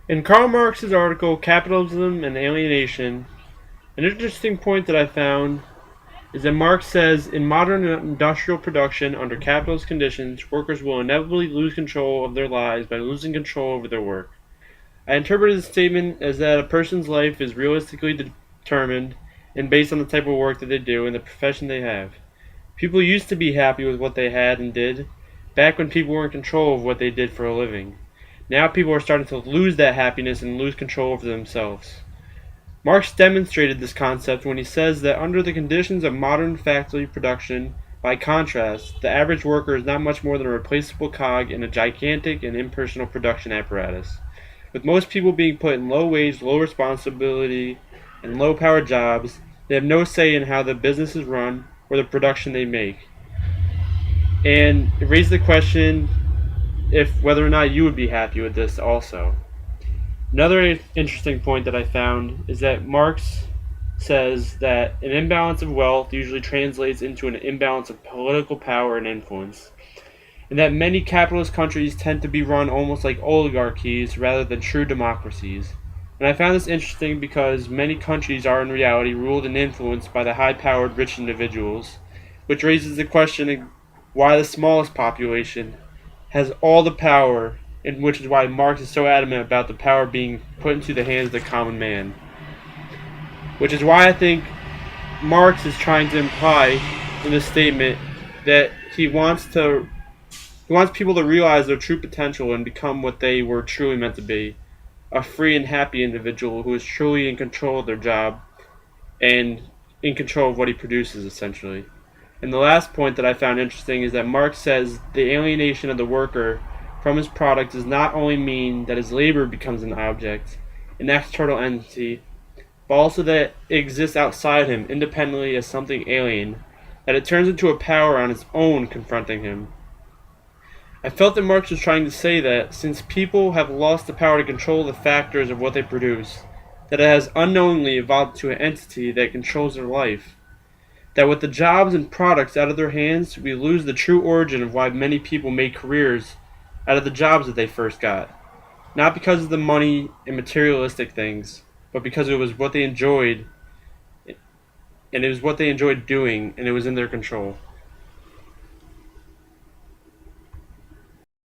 In Karl Marx's article, Capitalism and Alienation, an interesting point that I found is that Marx says in modern industrial production under capitalist conditions, workers will inevitably lose control of their lives by losing control over their work. I interpreted this statement as that a person's life is realistically determined and based on the type of work that they do and the profession they have. People used to be happy with what they had and did, back when people were in control of what they did for a living. Now people are starting to lose that happiness and lose control over themselves. Marx demonstrated this concept when he says that under the conditions of modern factory production, by contrast, the average worker is not much more than a replaceable cog in a gigantic and impersonal production apparatus. With most people being put in low-wage, low-responsibility, and low-powered jobs, they have no say in how the business is run or the production they make. And it raised the question if whether or not you would be happy with this also. Another interesting point that I found is that Marx says that an imbalance of wealth usually translates into an imbalance of political power and influence, and that many capitalist countries tend to be run almost like oligarchies rather than true democracies. And I found this interesting because many countries are in reality ruled and influenced by the high-powered rich individuals, which raises the question of why the smallest population has all the power, and which is why Marx is so adamant about the power being put into the hands of the common man. Which is why I think Marx is trying to imply in this statement that he wants people to realize their true potential and become what they were truly meant to be, a free and happy individual who is truly in control of their job and in control of what he produces, essentially. And the last point that I found interesting is that Marx says the alienation of the worker from his product does not only mean that his labor becomes an object, an external entity, but also that it exists outside him independently as something alien, that it turns into a power on its own confronting him. I felt that Marx was trying to say that, since people have lost the power to control the factors of what they produce, that it has unknowingly evolved to an entity that controls their life. That with the jobs and products out of their hands, we lose the true origin of why many people made careers out of the jobs that they first got. Not because of the money and materialistic things, but because it was what they enjoyed, and it was what they enjoyed doing, and it was in their control.